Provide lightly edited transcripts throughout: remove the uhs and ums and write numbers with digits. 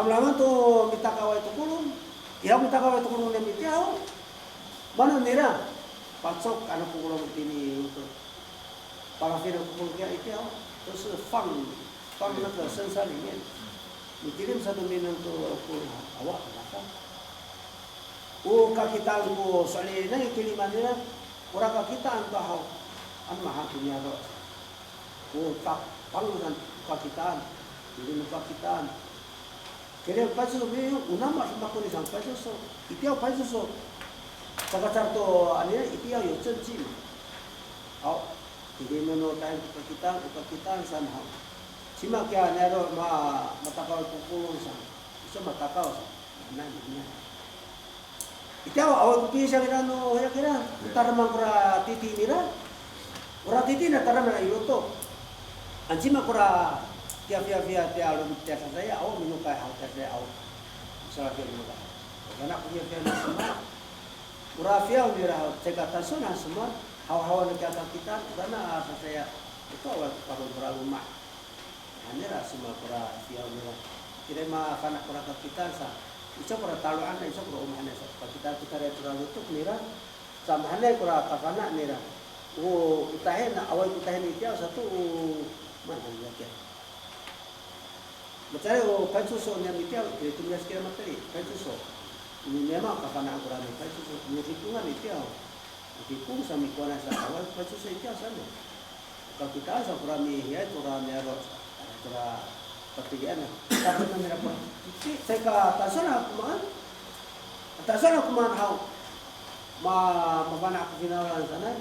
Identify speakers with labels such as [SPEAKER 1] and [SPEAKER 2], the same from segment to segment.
[SPEAKER 1] Lama-lama tuh minta kawai itu kulung. Ya minta kawai itu kulung dan mitiau. Mana nira? Pasok anak kulung ini untuk parafin kulung ya itu terus fang nak sensor ini. Dikirim satu minum tuh kulung awak kenapa? Kakitan ko soalnya ini kilimannya orang kakitan tahu an mahal punya roh. Tak panggungan kakitan, jadi kakitan. Kaya paso me unama makoni sang paso so itiao paso so sakacar to ania itiao yo cenci au hindi meno tayo kita san ha sima kaya nero matakaw pupulong san isa matakaw sa nanya itiao awal kupi siya kirano ya kira taramang kura titi nira kura titi na taramang iluto ansima kura via dia alun dia saya awak menyukai hal saya awak salah dia menyukai karena punya semua urafia udah cekatan sunnah semua hawa-hawa negara kita karena saya itu awal kalau beralumah hanya semua urafia udah kira mah anak orang kita sah itu para taluan itu para umahnya kita itu terlalu tuh nira sama hanya kurang kakana nira kita hendak awal kita hendak itu satu mana ya Macam pansuso niya mitiaw, itu tulis kira materi, pansuso. Ini memang kakana ang kurang pansuso. Ini hitungan mitiaw. Hitung sa mikuana sa awal pansuso itiaw sana. Kalau kita sa kurang ya kurang meros, kurang pertigaan. Tapi namanya apa? Saya tasana kuman hau. Mabana ako finalan sana.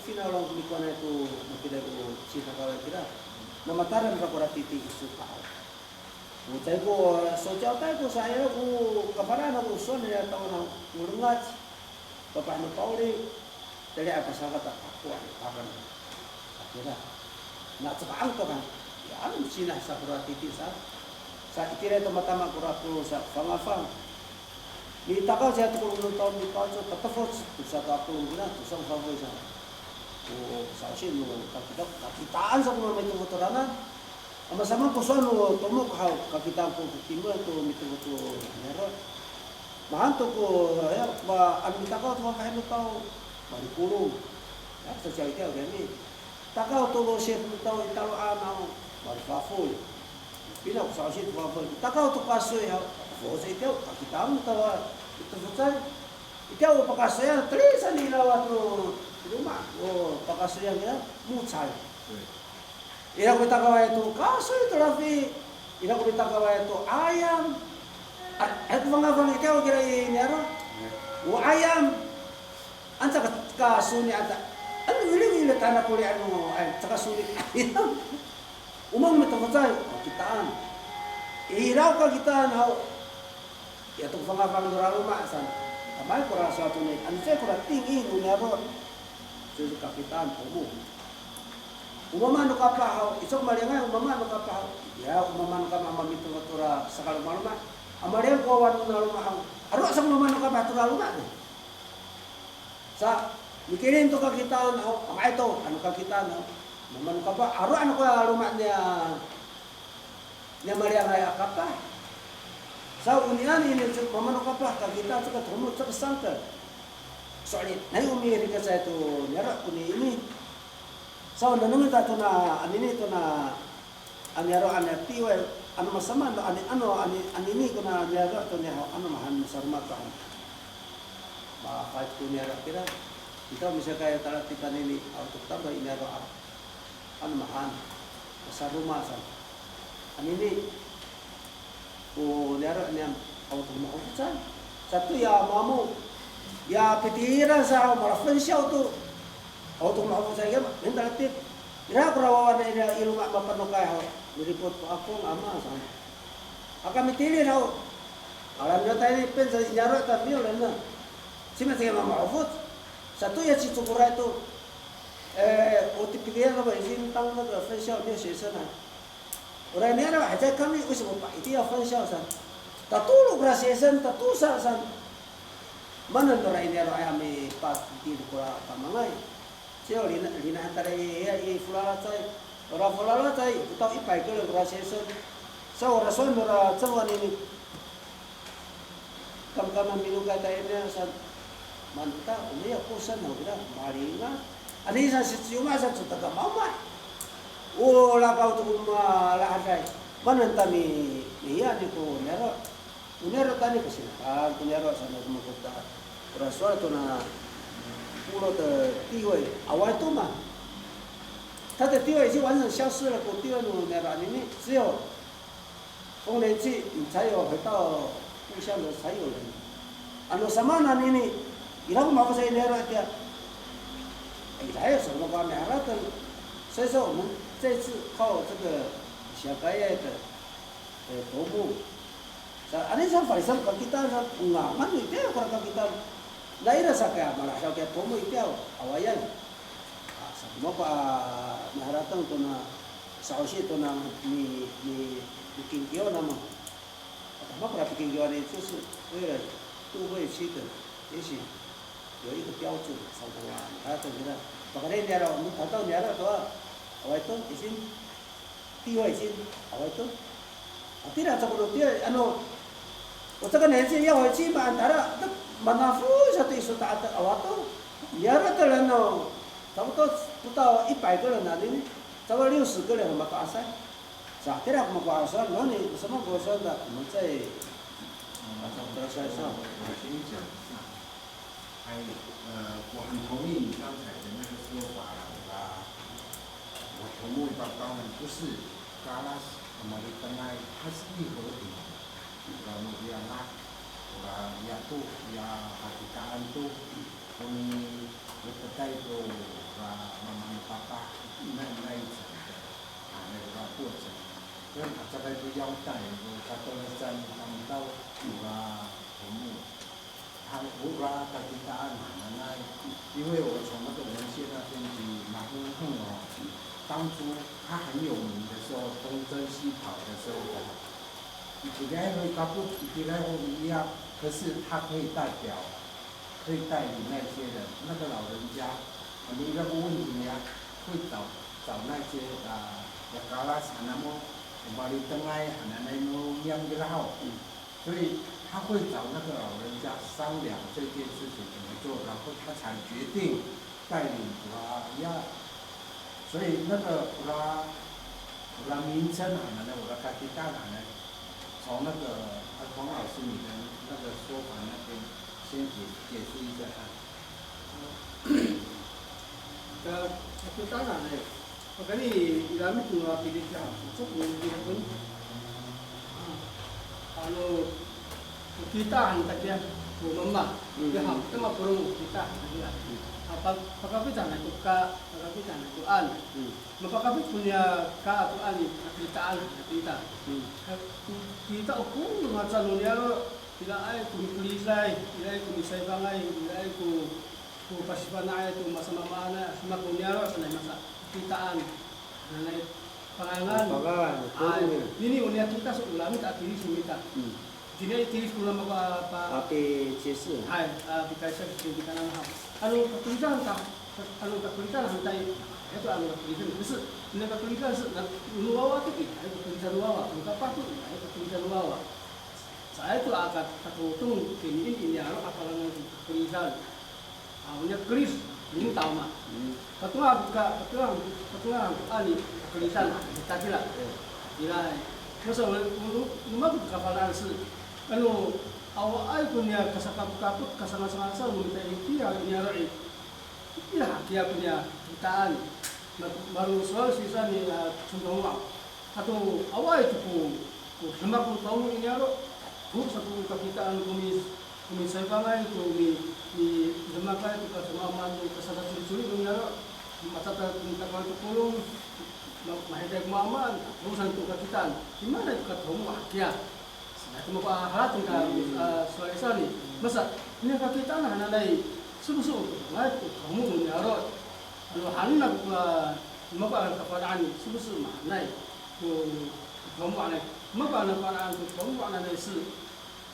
[SPEAKER 1] Finalan mikuana itu makita ko sita kawal kira. Namataran ka kurang titik isu tao. Saya ko sosial tayo ko saya ko kaparan ako son ya taon na ngurungat bapak no pauli dali apa sahabat aku akan akhirnya nak cakap to kan ya anu sinah sa kurati sa itira to matama kuratu sa fangafang di takal saya to ko taon di paso tatafot sa ako guna to sa favor sa sa sin mo kakitaan sa kuma may motorana sama kusuan lo tomok hau kakitan ko timba to mito to nero mahanto ko ya ba an mitakaw to kain tao bari kulong ya sa siya ito gani takaw to lo chef tao italo ano bari fafoy pila ko sa chef fafoy takaw to kasoy ha fo sa ito kakitan to ito futsal ito pakasoy trisa nila to rumah pakasoy ya mutsal ira ko takaway to kaso ito rafi ira ko takaway to ayam at mga bang ikaw gira inero o ayam anta ka suni ata ano wili tanah puli ano ay saka suni ayam umang metafatay kitaan iraw ka kitaan haw ito mga bang duralo maasan kamay ko ra sa tunay ano siya ko ra tingin unero so kapitan umo umama no kapahaw isok malingay umama no kapahaw ya umama no kama mamito tura sa kaluma amarian ko wan no lumahaw aro sa umama no kapahaw luma sa mikirin to kakitaan haw ito ano kakitaan haw umama no kapahaw aro ano ko luma niya mariang ay akapa sa unian ini umama no kapahaw kakitaan sa katumot sa sangka sorry nay umiri ka sa ito nyara kuni ini so naman tato na anini to na anyaro anatiwe ano masama ano anini ko na anyaro to niya ano mahan sarma ka ba fight ko niya kira ito misal kaya talatikan ini auto tamba inyaro ano mahan saruma sa anini ko niya niya auto mautan satu ya mamu ya pitiran sa marafan siya to auto mau saya mental tip ira kurawawan ina ilung mapanukay ho niripot po ako ama sa aka mitili raw alam na tayo pen sa inyaro ta mio na sima sige mamaufot satu ya si tukura ito otipigyan na ba isin tang na facial niya siya na ora niya na haja kami usa pa iti ya facial sa tatulog ra siya tatusa sa mana no ra niya ay ami pas di kura pamangay siya lina antara fulala tay ora fulala tay utaw ipay ko le procession sa orason ora tsawan ini kam minuga tayo sa manta umiya kusan na gira maringa ani sa sitiyuma sa taga mama o lakaw tu malahasay mananta mi iya ni ko unero tani kasi kunero sa nagmukuta orason to na puro的地位awal tu嘛他的地位已经完全消失了，地位没了，你只有丰年祭，你才有回到故乡的才有人。什么呢？你以后马不是那样的，还有什么方面？所以说我们这次靠这个小白叶的头目，你像法律上kita sa ungaman itu ya kalau kita lahir sakya malah sakya头目itu awayan. Mo pa naharatang to na sa osi to na ni kingyo na mo. At mo para kingyo ni 就是为了都会区的，也许有一个标准，什么啊？他等于呢，把那年了，我们谈到年了说，我都已经地位已经我都，对了，这个对，我这个年纪要回去嘛，他了，这mana satu isu tak ada awak tu, dia ada lah no. 差不多不到100个人了，你差不多60个人我们搞噻，是吧？这样我们搞噻，然后你什么搞噻的，我们再再再上。
[SPEAKER 2] 我先讲一下，我很同意你刚才的那个说法啦，我头目报告呢不是嘎拉斯，我们的本来它是一和平，然后要拉，要都要把这个安都，我们berkait mama papa 那一层的那个过程，因为这个是腰带，他都是在他们到头目，他他给答案那，因为我从那个文献那边去马公凤当初他很有名的时候，东征西跑的时候的，一来会他不一来会一样，可是他可以代表。可以带领那些人，那个老人家，你那个问题呀，会找那些嘎拉산나무，把你登来那弄样给他好，所以他会找那个老人家商量这件事情怎么做，然后他才决定带领呀，所以那个名称我的卡迪达从那个黄老师你的那个说法那边。先解释一下
[SPEAKER 3] 当然嘞，我跟你咱们主要比例讲，这个结婚，kita saja, mama, dia ham, kita mah perlu kita saja. Pagkapitan itu ka, pagkapitan itu an. Mapagkapit punya ka atau an, kitaan kita. Kita ukur mga salunnya tidak ay kumisay, tidak ay kumisay bangay, tidak ay pasipan na ay masama na, sama kunyaro sa masa kitaan, na pangangan. Ini unia kita sa ulami tak tiris kita. Jadi tiris ulam apa?
[SPEAKER 1] Api cesi.
[SPEAKER 3] Hai, bikasa kita nang ham. Katulisan tak, katulisan hantai itu katulisan. 可是那个katulisan 是luar luar tu, katulisan luar, bukan apa tu, katulisan luar. Saya itu akan tertutung ini apalagi tulisan, punya keris ini tahu mah. Ketua ani tulisan kita kira, masa rumah tu kapalan sih, awal punya kasakaput kasangasa minta dia rai, dia punya kitaan, baru soal sisa ni contoh atau awal itu lima puluh tahun ini satu kakitaan kumisay bangay ni lumakay itu kasamaman kasada curi-curi dunyaro masata tentang tulung mahidai kumaman urusan itu kakitaan di mana itu ketemu akia itu mau halat tentang soal ini masa ini kakitaan hanalai subuh ngai kamu dunyaro hanna mau kepadaan subuh manai kamu anai maka anak-anak itu kamu anak itu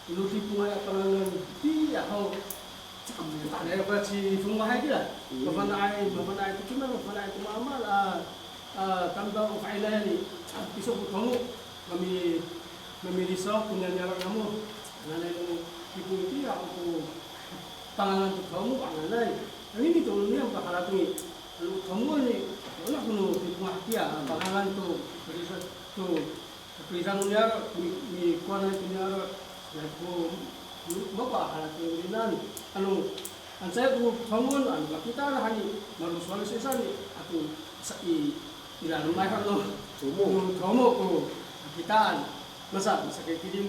[SPEAKER 3] lu tipu ayat kalau dia hau ada apa sih semua hari lah mana itu cuma mana itu amal tambah faedah ni besok kamu memilih punya jalan kamu, nanti ibu itu aku pangalan tu kamu pangalan. Ini tu ni yang bakal aku ni, lu kamu ni, orang kuno ibu hatiya pangalan tu tulisan unyar mi kuana unyar, aku bapa hal tu dinan, saya tu kamu kita lah ni, baru soal sisa ni, aku ilan rumah kan lo, kamu kita masa kayak kirim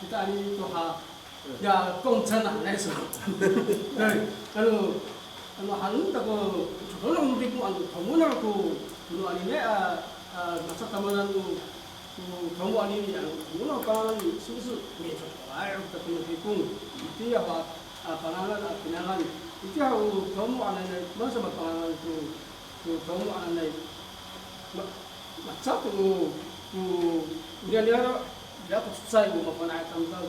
[SPEAKER 3] kita ini tu ya kongsen lah ni so, halus tak kalau nanti kamu nak kamu ini masa tamanan kamu ini kamu nak kalau susu ni air tak kena itu apa pangalan itu kamu ini masa pangalan tu kamu ini macam tu dia dapat susah makan air tambah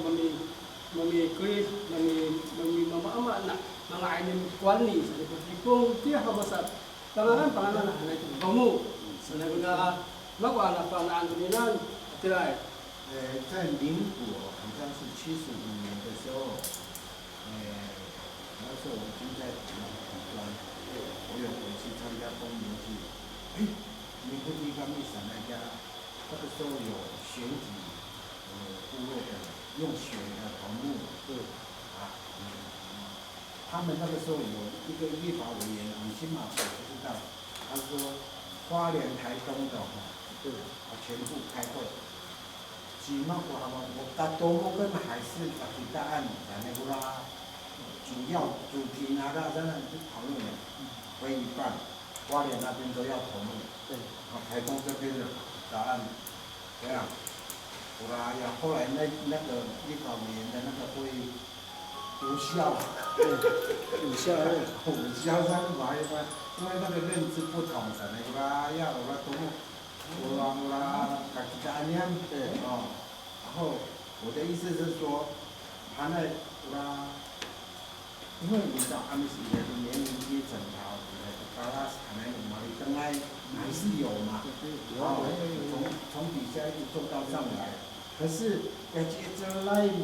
[SPEAKER 3] mami kuih mami mama nak mga inim kuan ni sa kung dia habasa pangalan na itu kamu senang na magwa na pangalan nilan tirai
[SPEAKER 2] 在邻国好像是75年的时候，那时候我就在台湾，我有回去参加丰年祭，民国地方一省那家，那个时候有选举，部落的用选的头目，他们那个时候有一个立法委员李新马，我不知道，他说花莲、台东的全部开会。只那个我大多么跟海事法律大案在那个啦，主要主题拿到在那里去讨论的，会一半，花莲那边都要同意，台东这边的答案，这样，后来那个立法委员的那个会无效，
[SPEAKER 1] 有效
[SPEAKER 2] 上来嘛，因为那个认知不同，在那个啦要多么。自己的案件，然后我的意思是说，他那因为你知道，他们是年龄阶层啊，巴拉斯可能有嘛，你刚才还是有嘛，从底下一直做到上来，可是要接着来你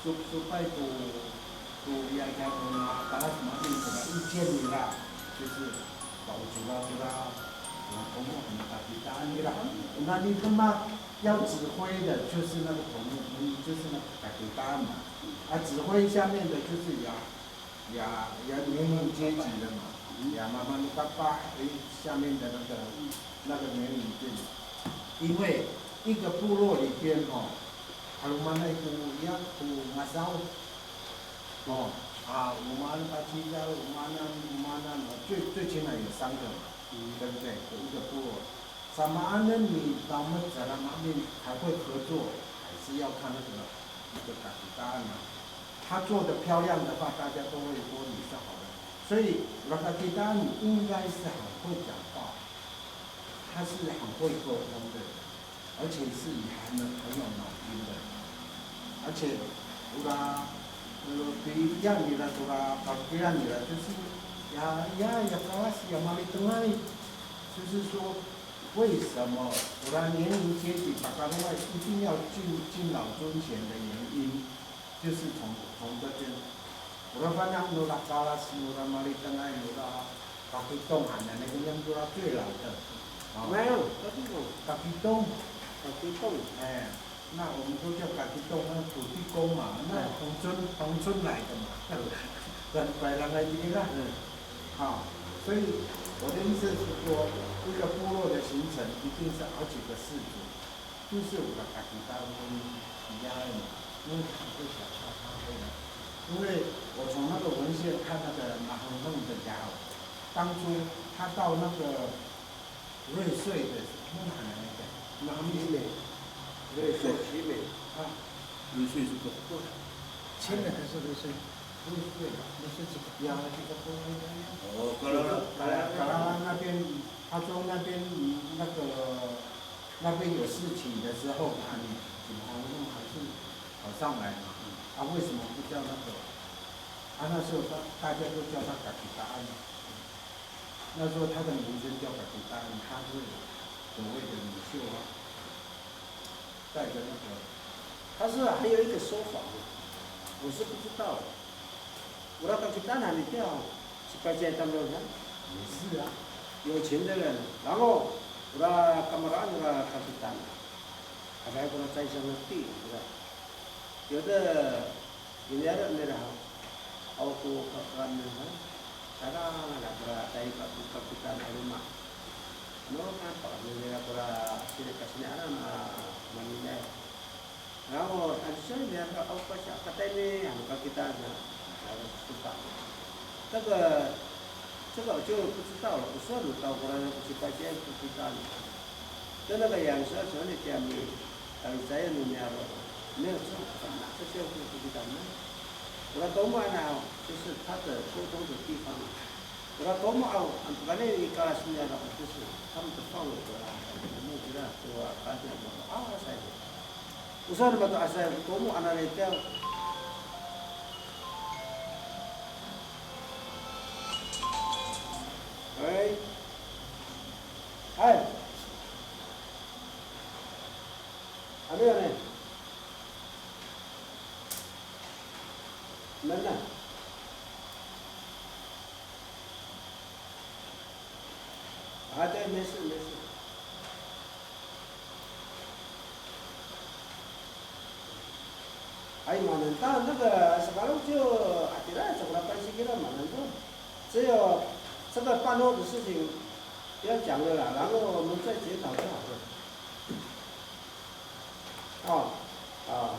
[SPEAKER 2] 说拜托，要讲巴拉斯嘛，你什么意见你啦，就是保住啦。头目很大的答案啦，那你他妈要指挥的就是那个头目，就是那个答案嘛，指挥下面的就是年龄阶级的嘛，慢慢下面的那个年龄阶级，因为一个部落里边阿鲁曼那个要马烧，五马巴基加五马那最起码有3个嘛。对不对？一个部落，什么安呢？你咱们在那方面还会合作，还是要看那个答案嘛。他做的漂亮的话，大家都会说你是好的。所以那个答案应该是很会讲话，他是很会沟通的，而且是很有脑筋的，而且比让你的比让你的就是。呀，高拉斯呀，马里登来，就是说，为什么年龄阶级把高拉一定要敬老尊贤的原因，就是从这边，反正高拉斯，马里登来，高基东喊的那个人都最老的，
[SPEAKER 1] 没有，
[SPEAKER 2] 高基东，那我们都叫高基东，那土地公嘛，那农村来的嘛，本来来的啦。所以我的意思是说，一个部落的形成一定是好几个氏族，就是我的家庭单位一样的，因为他是小咖啡的，因为我从那个文献看那个马洪弄的家伙，当初他到那个瑞穗的哪来的？哪里的？
[SPEAKER 1] 瑞穗西北瑞穗是个
[SPEAKER 2] 清的还是瑞穗？瑞穗吧，瑞穗这个这个部落
[SPEAKER 1] 格拉
[SPEAKER 2] 那边，他说那边那边有事情的时候，你马洪弄还是跑上来嘛？为什么不叫那个？那时候大家都叫他嘎吉达安，那时候他的名称叫嘎吉达安，他是所谓的领袖带着那个，
[SPEAKER 1] 他是还有一个说法，我是不知道。我那个去丹海里钓，18当中呢，
[SPEAKER 2] 也是啊，
[SPEAKER 1] 有钱的人，然后我那干嘛那个卡去丹，还来过来在上面地，是吧？有的人家的那个，aku kan, sekarang ada berada di kapitan rumah. No kan kalau dia pura sini kasih anak mana Kalau ada dia apa kata ini yang kapitan harus suka. 这个就不知道了，我说你到过来去发现不知道。跟那个养蛇船的家里，saya dunia没有这种这些不知道呢。我那多么呢，就是他的沟通的地方。我那多么好，反正一个新的就是他们的放我的，我们觉得我发现我saya。我说你们saya多么安那来叫。哎，哎，还没有呢，门呢？啊，对，没事没事。哎，马能到那个sekarang就tidak seberapa sih kita马能到，只有这个办后的事情不要讲了啦，然后我们再检讨就好了。哦，啊，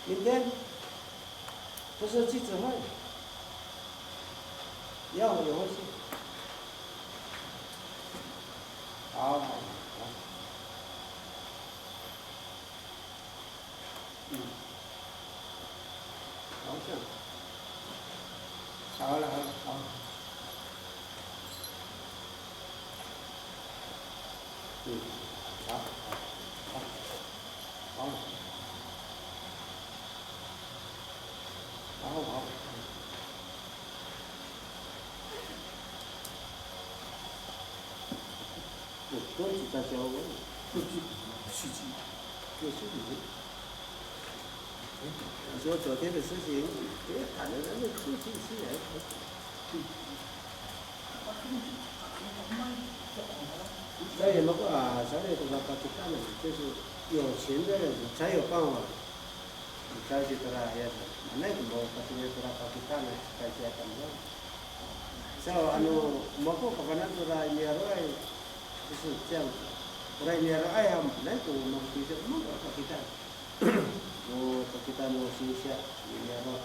[SPEAKER 1] 明天不是记者会，要我也会去。好好好，好像。好了好了好。好，好，好，好，好。多几大交问，续集，做续集。你说昨天的事情，别谈了，咱们出去吃来。所以如果所以这个巴基斯坦人就是有钱的人才有办法，才去做那些事。那个没巴基斯坦人才去干的。所以mau kapan tu dah ini orang就是这样子。orang ini orang ayam,那个mau bisa mau Pakistan. Mau Pakistan mau Indonesia, ini orang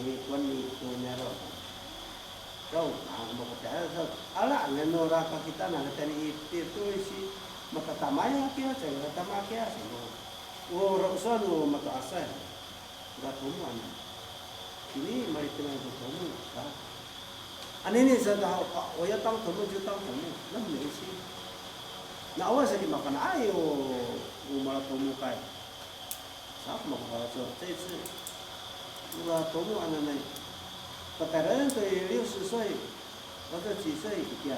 [SPEAKER 1] ni kuan ni punya orang. Kau mau kata so, ala ngeno orang Pakistan nak tadi itu isi maka tamaya kia, saya tamaya kia semua. Orang usaha maka asal, dah semua. Ini mari kita bertemu. Ini saya tahu, oh ya tahu temu就tahu temu,那没事。那我是你makan ayo, malah temu kai. Siapa mau kalau这次，我temu anak-anak, perkara itu 60岁或者几岁一点，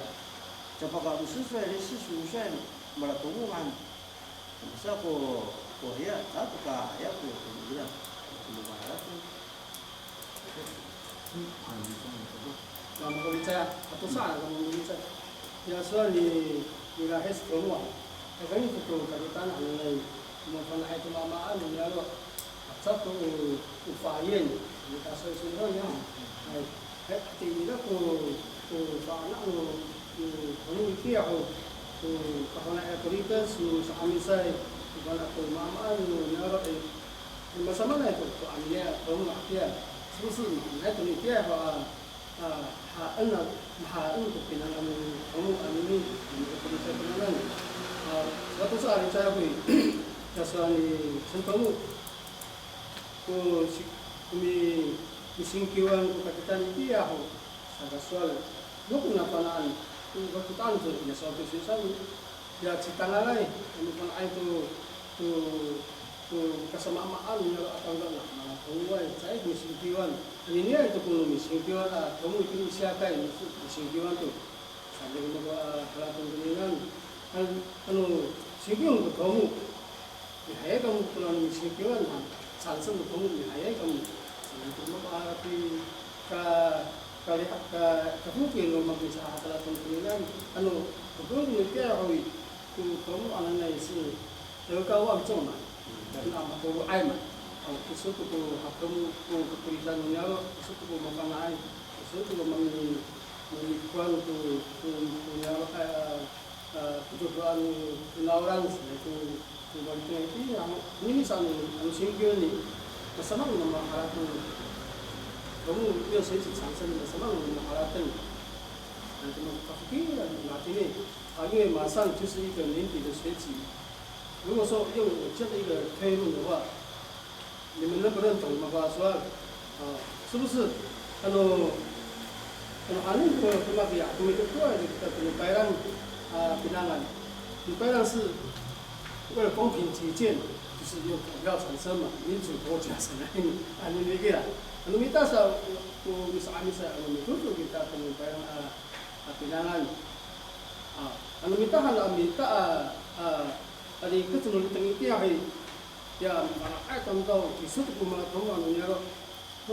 [SPEAKER 1] 就包括50岁、45岁malah temu kan. Masa ko ya, satu ka ya ko dia, temu mana tu.
[SPEAKER 3] Kamu boleh saya atau sana kamu boleh saya. Ya soal ni lahir semua. Kalau ini tu kalau tanah ni, mungkin itu mamaan ni ada satu ufayan. Kita sesuatu yang, tidak ko tanah kamu itu ko kalau nak berikan suami saya, kalau ko mamaan ni ada masa mana itu ko ambil kamu dia. 是不是来等你第二个أن بين الأمين suatu saat saya pergi kasani sentamu kami misingkiwan kapitan dia ho saya soal lu kenapa kapitan tu ya soal sisa ya citanga lai kami pun itu kesamaan atau enggak Uai, saya misingkiwan. Ini itu pun misingkiwan. Kamu itu siapa ini misingkiwan tu? sampai halaman kemudian 신경 너무 하여간 그런 신경은 산성 너무 하여간 그 mungkin rumah bisa adalah kemudian betul mereka harus kamu anaknya isi kau cuma dan apa kau ayam itu tu kamu kepulisan menyala itu tu makan air itu tu mengikuan tu menyala kejujuran orang itu sebaliknya itu ini misalnya singkir ni bersama dengan hal tu kamu要学习产生的什么马拉顿，什么咖啡啊，哪天呢？因为马上就是一个年底的学期，如果说用这样的一个推论的话，你们认不认同嘛？说是不是？anu kematian, itu kita penyebaran pinangan, penyebaran是为了公平起见，就是用股票产生嘛，民主国家是那那个啦。Minta sa misalnya itu kita penyebaran pinangan. Minta hal minta ada ketemu di tengah tiang ya mana contoh isu itu mana tahu anu ya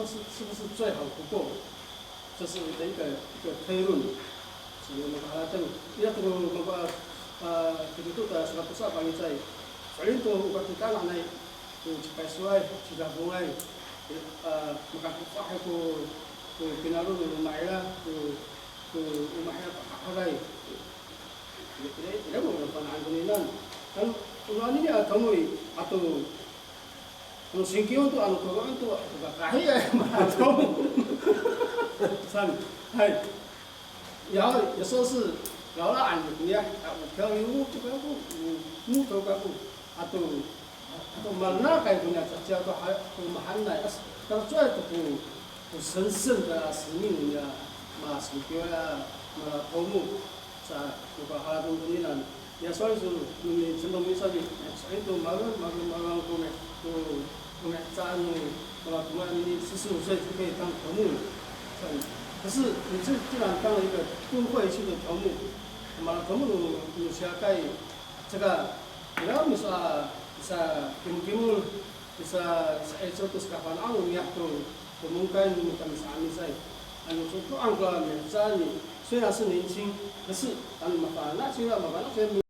[SPEAKER 3] 是不是最好不过，这是一个推论。所以我们把它等，要这个我们把这个都的什么不少帮你在，反正都把kita lah naik, cepat sesuai, sudah mulai. Makapupah ko pinalo ng umayla ko umayla pakakagay ila mo na panaan ko nilan ang unani niya kamoy ato ang singkiyon to ano kawan to kahi ay mato san hay ya so是老了俺你呀我漂流这个木头个ato mana kayak punya kerja atau perumahan lah, kalau cuai tu神圣的使命呀，嘛是叫呀，嘛头目，sa buka hal kemudian, ya soal itu ni contoh misalnya, soal itu malam tu saan malam ini 45岁就可以当头目，可是你既然当了一个都会区的头目，嘛头目有下盖这个，你要你说。Bisa kimul bisa itu kapan anu ya tuh mungkin kami sami saya anu contoh angka misalnya 虽然是年轻，可是马法那虽然马法那些。